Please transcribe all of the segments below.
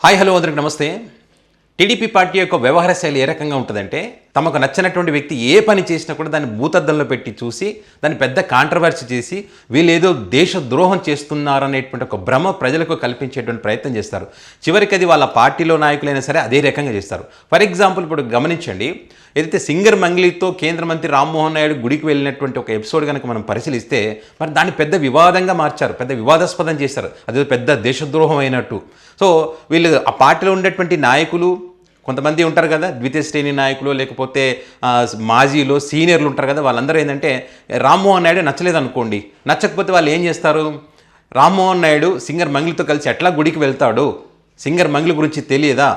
Hi hello అందరికి నమస్తే. TDP party యొక్క వ్యవహార శైలి ఏ రకంగా ఉంటుందంటే, తమకు నచ్చినటువంటి వ్యక్తి ఏ పని చేసినా కూడా దాన్ని భూతద్దంలో పెట్టి చూసి దాన్ని పెద్ద కాంట్రవర్సీ చేసి వీళ్ళు ఏదో దేశ ద్రోహం చేస్తున్నారనేటువంటి ఒక భ్రమ ప్రజలకు కల్పించేటువంటి ప్రయత్నం చేస్తారు. చివరికి అది వాళ్ళ పార్టీలో నాయకులైనా సరే అదే రకంగా చేస్తారు. ఫర్ ఎగ్జాంపుల్ ఇప్పుడు గమనించండి, ఏదైతే సింగర్ మంగ్లీతో కేంద్ర మంత్రి రామ్మోహన్ నాయుడు గుడికి వెళ్ళినటువంటి ఒక ఎపిసోడ్ కనుక మనం పరిశీలిస్తే మరి దాన్ని పెద్ద వివాదంగా మార్చారు, పెద్ద వివాదాస్పదం చేశారు. అది పెద్ద దేశద్రోహం అయినట్టు. సో వీళ్ళు ఆ పార్టీలో ఉండేటువంటి నాయకులు కొంతమంది ఉంటారు కదా, ద్వితీయ శ్రేణి నాయకులు లేకపోతే మాజీలు సీనియర్లు ఉంటారు కదా, వాళ్ళందరూ ఏంటంటే రామ్మోహన్ నాయుడు నచ్చలేదు అనుకోండి, నచ్చకపోతే వాళ్ళు ఏం చేస్తారు, రామ్మోహన్ నాయుడు సింగర్ మంగ్లీతో కలిసి ఎట్లా గుడికి వెళ్తాడు, సింగర్ మంగ్లీ గురించి తెలియదా,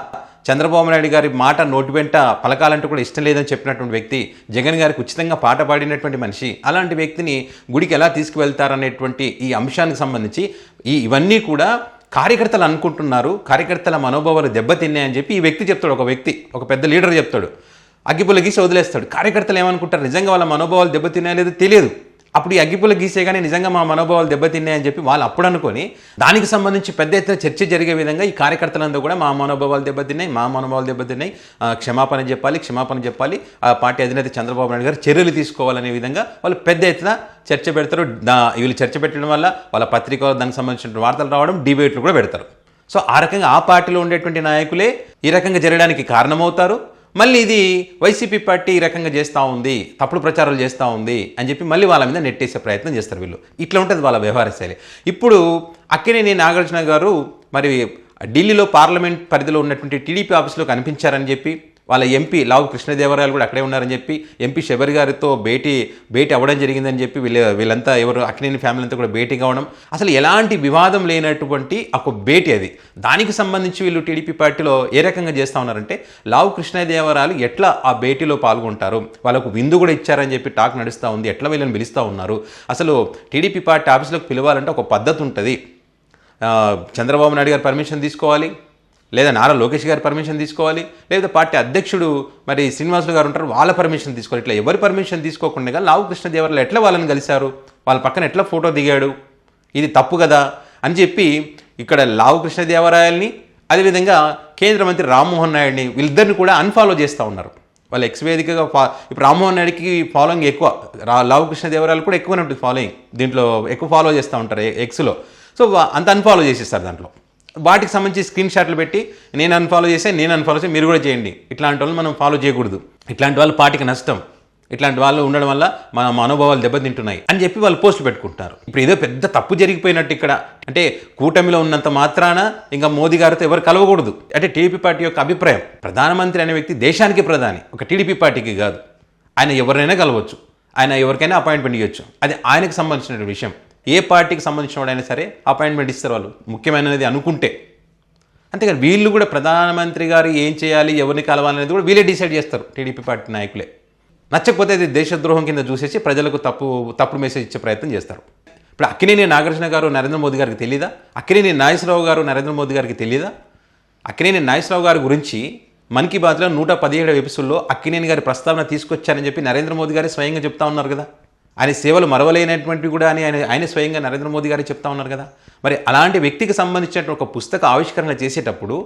చంద్రబాబు నాయుడు గారి మాట నోటి వెంట పలకాలంటూ కూడా ఇష్టం లేదని చెప్పినటువంటి వ్యక్తి, జగన్ గారికి ఉచితంగా పాట పాడినటువంటి మనిషి, అలాంటి వ్యక్తిని గుడికి ఎలా తీసుకువెళ్తారనేటువంటి ఈ అంశానికి సంబంధించి ఇవన్నీ కూడా కార్యకర్తలు అనుకుంటున్నారు, కార్యకర్తల మనోభావాలు దెబ్బతిన్నాయని చెప్పి ఈ వ్యక్తి చెప్తాడు. ఒక పెద్ద లీడర్ చెప్తాడు, అగ్గిపుల్ల గీసి వదిలేస్తాడు. కార్యకర్తలు ఏమనుకుంటారు, నిజంగా వాళ్ళ మనోభావాలు దెబ్బతిన్నాయో లేదో తెలియదు. అప్పుడు ఈ అగ్గిపుల్ల గీసే కానీ నిజంగా మా మనోభావాలు దెబ్బతిన్నాయని చెప్పి వాళ్ళు అప్పుడు అనుకొని దానికి సంబంధించి పెద్ద ఎత్తున చర్చ జరిగే విధంగా ఈ కార్యకర్తలందరూ కూడా మా మనోభావాలు దెబ్బతిన్నాయి, క్షమాపణ చెప్పాలి, ఆ పార్టీ అధినేత చంద్రబాబు నాయుడు గారు చర్యలు తీసుకోవాలనే విధంగా వాళ్ళు పెద్ద ఎత్తున చర్చ పెడతారు. వీళ్ళు చర్చ పెట్టడం వల్ల వాళ్ళ పత్రిక దానికి సంబంధించిన వార్తలు రావడం, డిబేట్లు కూడా పెడతారు. సో ఆ రకంగా ఆ పార్టీలో ఉండేటువంటి నాయకులే ఈ రకంగా జరగడానికి కారణమవుతారు. మళ్ళీ ఇది వైసీపీ పార్టీ ఈ రకంగా చేస్తూ ఉంది, తప్పుడు ప్రచారాలు చేస్తూ ఉంది అని చెప్పి మళ్ళీ వాళ్ళ మీద నెట్టేసే ప్రయత్నం చేస్తారు వీళ్ళు. ఇట్లా ఉంటుంది వాళ్ళ వ్యవహార శైలి. ఇప్పుడు అక్కినేని నాగార్జున గారు మరి ఢిల్లీలో పార్లమెంట్ పరిధిలో ఉన్నటువంటి టీడీపీ ఆఫీస్లో కనిపించారని చెప్పి, వాళ్ళ ఎంపీ లావు కృష్ణదేవరాయలు కూడా అక్కడే ఉన్నారని చెప్పి, ఎంపీ శబరి గారితో భేటీ అవ్వడం జరిగిందని చెప్పి వీళ్ళంతా ఎవరు అక్కినేని ఫ్యామిలీ అంతా కూడా భేటీ కావడం, అసలు ఎలాంటి వివాదం లేనటువంటి ఒక భేటీ అది. దానికి సంబంధించి వీళ్ళు టీడీపీ పార్టీలో ఏ రకంగా చేస్తూ ఉన్నారంటే, లావు కృష్ణదేవరాయలు ఎట్లా ఆ భేటీలో పాల్గొంటారు, వాళ్ళకు విందు కూడా ఇచ్చారని చెప్పి టాక్ నడుస్తూ ఉంది, ఎట్లా వీళ్ళని పిలుస్తూ ఉన్నారు, అసలు టీడీపీ పార్టీ ఆఫీసులోకి పిలవాలంటే ఒక పద్ధతి ఉంటుంది, చంద్రబాబు నాయుడు గారు పర్మిషన్ తీసుకోవాలి, లేదా నారా లోకేష్ గారి పర్మిషన్ తీసుకోవాలి, లేదా పార్టీ అధ్యక్షుడు మరి శ్రీనివాసులు గారు ఉంటారు, వాళ్ళ పర్మిషన్ తీసుకోవాలి. ఇట్లా ఎవరి పర్మిషన్ తీసుకోకుండా లావు కృష్ణదేవరాయలు ఎట్లా వాళ్ళని కలిశారు, వాళ్ళ పక్కన ఎట్లా ఫోటో దిగాడు, ఇది తప్పు కదా అని చెప్పి ఇక్కడ లావు కృష్ణదేవరాయల్ని అదేవిధంగా కేంద్ర మంత్రి రామ్మోహన్ నాయుడిని వీళ్ళిద్దరిని కూడా అన్ఫాలో చేస్తూ ఉన్నారు. వాళ్ళు ఎక్స్ వేదికగా ఇప్పుడు రామ్మోహన్ నాయుడికి ఫాలోయింగ్ ఎక్కువ, లావు కృష్ణదేవరాయలు కూడా ఎక్కువనే ఉంటుంది ఫాలోయింగ్, దీంట్లో ఎక్కువ ఫాలో చేస్తూ ఉంటారు ఎక్స్లో. సో అంత అన్ఫాలో చేసేస్తారు. దాంట్లో వాటికి సంబంధించి స్క్రీన్ షాట్లు పెట్టి నేను అన్ఫాలో చేసి మీరు కూడా చేయండి, ఇట్లాంటి వాళ్ళు మనం ఫాలో చేయకూడదు, ఇట్లాంటి వాళ్ళు పార్టీకి నష్టం, ఇట్లాంటి వాళ్ళు ఉండడం వల్ల మన మనోభావాలు దెబ్బతింటున్నాయి అని చెప్పి వాళ్ళు పోస్టులు పెట్టుకుంటారు. ఇప్పుడు ఏదో పెద్ద తప్పు జరిగిపోయినట్టు ఇక్కడ, అంటే కూటమిలో ఉన్నంత మాత్రాన ఇంకా మోదీ గారితో ఎవరు కలవకూడదు అంటే టీడీపీ పార్టీ యొక్క అభిప్రాయం. ప్రధానమంత్రి అనే వ్యక్తి దేశానికి ప్రధాని, ఒక టీడీపీ పార్టీకి కాదు. ఆయన ఎవరినైనా కలవచ్చు, ఆయన ఎవరికైనా అపాయింట్మెంట్ ఇవ్వచ్చు, అది ఆయనకు సంబంధించిన విషయం. ఏ పార్టీకి సంబంధించిన వాడైనా సరే అపాయింట్మెంట్ ఇస్తారు వాళ్ళు, ముఖ్యమైనది అనుకుంటే. అంతేకాదు వీళ్ళు కూడా ప్రధానమంత్రి గారు ఏం చేయాలి, ఎవరిని కలవాలనేది కూడా వీళ్ళే డిసైడ్ చేస్తారు, టీడీపీ పార్టీ నాయకులే. నచ్చకపోతే అది దేశద్రోహం కింద చూసేసి ప్రజలకు తప్పుడు మెసేజ్ ఇచ్చే ప్రయత్నం చేస్తారు. ఇప్పుడు అక్కినేని నాగార్జున గారు నరేంద్ర మోదీ గారికి తెలియదా, అక్కినేని నాగేశ్వరరావు గారు నరేంద్ర మోదీ గారికి తెలియదా? అక్కినేని నాగేశ్వరరావు గారి గురించి మన్ కీ బాత్లో 117వ ఎపిసోడ్లో అక్కినేని గారి ప్రస్తావన తీసుకొచ్చారని చెప్పి నరేంద్ర మోదీ గారే స్వయంగా చెప్తా ఉన్నారు కదా. ఆయన సేవలు మరవలేనటువంటివి కూడా అని ఆయన స్వయంగా నరేంద్ర మోదీ గారు చెప్తా ఉన్నారు కదా. మరి అలాంటి వ్యక్తికి సంబంధించినటువంటి ఒక పుస్తక ఆవిష్కరణ చేసేటప్పుడు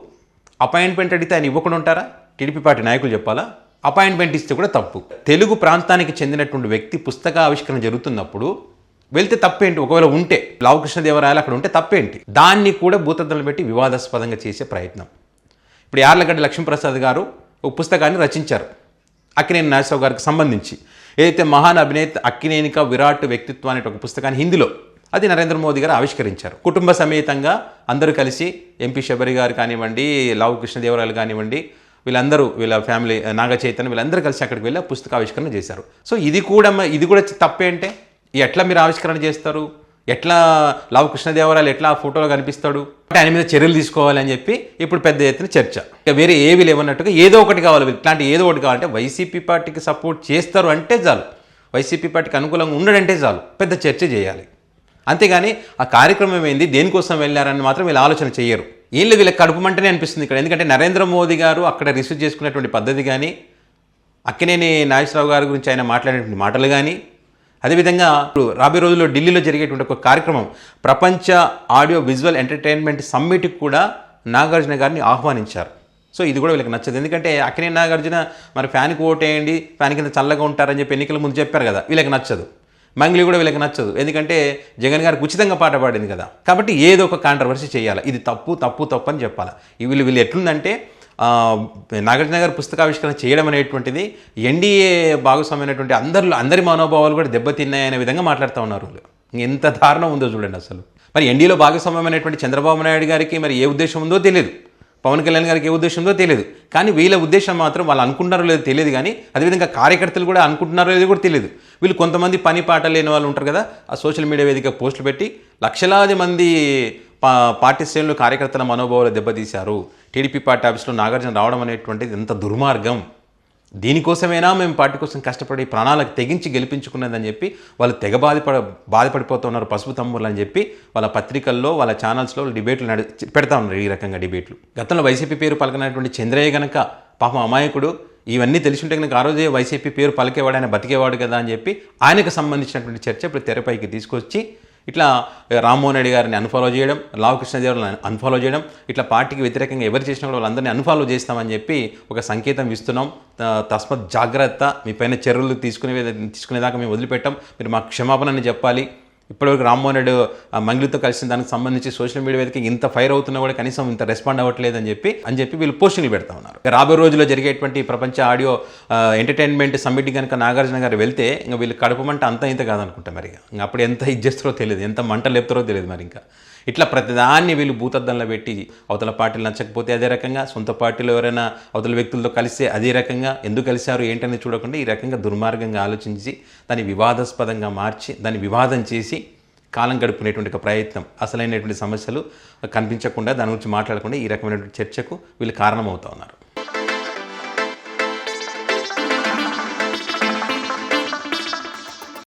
అపాయింట్మెంట్ అడిగితే ఆయన ఇవ్వకుండా ఉంటారా? టీడీపీ పార్టీ నాయకులు చెప్పాలా? అపాయింట్మెంట్ ఇస్తే కూడా తప్పు. తెలుగు ప్రాంతానికి చెందినటువంటి వ్యక్తి పుస్తక ఆవిష్కరణ జరుగుతున్నప్పుడు వెళ్తే తప్పేంటి? ఒకవేళ ఉంటే లావు కృష్ణదేవరాయలు అక్కడ ఉంటే తప్పేంటి? దాన్ని కూడా భూతద్దలు పెట్టి వివాదాస్పదంగా చేసే ప్రయత్నం. ఇప్పుడు యార్లగడ్డ లక్ష్మీప్రసాద్ గారు ఒక పుస్తకాన్ని రచించారు అక్కినేని నాగేశ్వరరావు గారికి సంబంధించి. ఏదైతే మహాన్ అభినేత అక్కినేనిక విరాట్ వ్యక్తిత్వం అనే ఒక పుస్తకాన్ని హిందీలో అది నరేంద్ర మోదీ గారు ఆవిష్కరించారు. కుటుంబ సమేతంగా అందరూ కలిసి ఎంపీ శబరి గారు కానివ్వండి, లావు కృష్ణదేవరాయలు కానివ్వండి, వీళ్ళ ఫ్యామిలీ నాగ చైతన్య వీళ్ళందరూ కలిసి అక్కడికి వెళ్ళి పుస్తక ఆవిష్కరణ చేశారు. సో ఇది కూడా తప్పే అంటే ఎట్లా మీరు ఆవిష్కరణ చేస్తారు? ఎట్లా లావు కృష్ణదేవరాయలు ఎట్లా ఆ ఫోటోలో కనిపిస్తాడు అంటే ఆయన మీద చర్యలు తీసుకోవాలని చెప్పి ఇప్పుడు పెద్ద ఎత్తున చర్చ. ఇక వేరే ఏవి లేవన్నట్టుగా ఏదో ఒకటి కావాలి, ఇట్లాంటి ఏదో ఒకటి కావాలంటే వైసీపీ పార్టీకి సపోర్ట్ చేస్తారు అంటే చాలు, వైసీపీ పార్టీకి అనుకూలంగా ఉండడంటే చాలు, పెద్ద చర్చ చేయాలి. అంతేగాని ఆ కార్యక్రమం ఏంది, దేనికోసం వెళ్ళారని మాత్రం వీళ్ళు ఆలోచన చేయరు. వీళ్ళకి కడుపుమంటనే అనిపిస్తుంది ఇక్కడ. ఎందుకంటే నరేంద్ర మోదీ గారు అక్కడ రిసీవ్ చేసుకునేటువంటి పద్ధతి కానీ, అక్కినేని నాగేశ్వరరావు గారి గురించి ఆయన మాట్లాడేటువంటి మాటలు కానీ, అదేవిధంగా రాబోయే రోజుల్లో ఢిల్లీలో జరిగేటువంటి ఒక కార్యక్రమం ప్రపంచ ఆడియో విజువల్ ఎంటర్టైన్మెంట్ సమ్మిట్కి కూడా నాగార్జున గారిని ఆహ్వానించారు. సో ఇది కూడా వీళ్ళకి నచ్చదు. ఎందుకంటే అక్కినేని నాగార్జున మరి ఫ్యాన్కి ఓటేయండి, ఫ్యాన్ కింద చల్లగా ఉంటారని చెప్పి ఎన్నికల ముందు చెప్పారు కదా, వీళ్ళకి నచ్చదు. మంగ్లీ కూడా వీళ్ళకి నచ్చదు, ఎందుకంటే జగన్ గారికి ఉచితంగా పాట పాడింది కదా. కాబట్టి ఏదో ఒక కాంట్రవర్సీ చేయాలి, ఇది తప్పు తప్పు తప్పు అని చెప్పాలి. వీళ్ళు ఎట్లుందంటే నాగార్జున గారు పుస్తకావిష్కరణ చేయడం అనేటువంటిది ఎన్డీఏ భాగస్వామైనటువంటి అందరి మనోభావాలు కూడా దెబ్బతిన్నాయనే విధంగా మాట్లాడుతూ ఉన్నారు వాళ్ళు. ఎంత దారుణం ఉందో చూడండి అసలు. మరి ఎన్డీఏలో భాగస్వామ్యమైనటువంటి చంద్రబాబు నాయుడు గారికి మరి ఏ ఉద్దేశం ఉందో తెలియదు, పవన్ కళ్యాణ్ గారికి ఏ ఉద్దేశం ఉందో తెలియదు. కానీ వీళ్ళ ఉద్దేశం మాత్రం వాళ్ళు అనుకుంటున్నారో లేదో తెలియదు, కానీ అదేవిధంగా కార్యకర్తలు కూడా అనుకుంటున్నారో లేదో కూడా తెలియదు. వీళ్ళు కొంతమంది పని పాట లేని వాళ్ళు ఉంటారు కదా, ఆ సోషల్ మీడియా వేదిక పోస్టులు పెట్టి లక్షలాది మంది పార్టీ శ్రేణులు కార్యకర్తల మనోభావాలు దెబ్బతీశారు. టీడీపీ పార్టీ ఆఫీస్లో నాగార్జున రావడం అనేటువంటిది ఎంత దుర్మార్గం, దీనికోసమైనా మేము పార్టీ కోసం కష్టపడి ప్రాణాలకు తెగించి గెలిపించుకున్నదని చెప్పి వాళ్ళు తెగ బాధపడిపోతున్నారు పసుపు తమ్ముళ్ళు అని చెప్పి వాళ్ళ పత్రికల్లో వాళ్ళ ఛానల్స్లో డిబేట్లు పెడతా ఉన్నారు. ఈ రకంగా డిబేట్లు గతంలో వైసీపీ పేరు పలకనటువంటి చంద్రయ్య గనక పాపం అమాయకుడు, ఇవన్నీ తెలిసి ఉంటే కనుక ఆ రోజే వైసీపీ పేరు పలికేవాడు, ఆయన బతికేవాడు కదా అని చెప్పి ఆయనకు సంబంధించినటువంటి చర్చ ఇప్పుడు తెరపైకి తీసుకొచ్చి ఇట్లా రామ్మోహన్ రెడ్డి గారిని అన్ఫాలో చేయడం, లావకృష్ణదేవరాయలను అన్ఫాలో చేయడం, ఇట్లా పార్టీకి వ్యతిరేకంగా ఎవరు చేసినా కూడా వాళ్ళందరినీ అన్ఫాలో చేస్తామని చెప్పి ఒక సంకేతం ఇస్తున్నాం. తస్మత్ జాగ్రత్త, మీ పైన చర్యలు తీసుకునేదాకా మేము వదిలిపెట్టాం, మీరు మాకు క్షమాపణని చెప్పాలి. ఇప్పటివరకు రామ్మోహన్ రెడ్డి మంగ్లీతో కలిసిన దానికి సంబంధించి సోషల్ మీడియా వేదిక ఇంత ఫైర్ అవుతున్నా కూడా కనీసం ఇంత రెస్పాండ్ అవ్వట్లేదు అని చెప్పి వీళ్ళు పోస్టింగ్లు పెడతా ఉన్నారు. రాబోయే రోజుల్లో జరిగేటువంటి ప్రపంచ ఆడియో ఎంటర్టైన్మెంట్ సమ్మిట్ కనుక నాగార్జున గారు వెళ్తే ఇంకా వీళ్ళు కడుపుమంట అంత ఇంత కాదనుకుంటా. మరి ఇంకా అప్పుడు ఎంత ఇచ్చేస్తారో తెలియదు, ఎంత మంట లేపుతారో తెలియదు. మరి ఇంకా ఇట్లా ప్రతిదాన్ని వీళ్ళు భూతద్దంలో పెట్టి అవతల పార్టీలు నచ్చకపోతే అదే రకంగా, సొంత పార్టీలో ఎవరైనా అవతల వ్యక్తులతో కలిస్తే అదే రకంగా, ఎందుకు కలిశారు ఏంటనేది చూడకుండా ఈ రకంగా దుర్మార్గంగా ఆలోచించి దాన్ని వివాదాస్పదంగా మార్చి దాన్ని వివాదం చేసి కాలం గడుపుకునేటువంటి ఒక ప్రయత్నం, అసలైనటువంటి సమస్యలు కనిపించకుండా దాని గురించి మాట్లాడకుండా ఈ రకమైనటువంటి చర్చకు వీళ్ళు కారణమవుతా ఉన్నారు.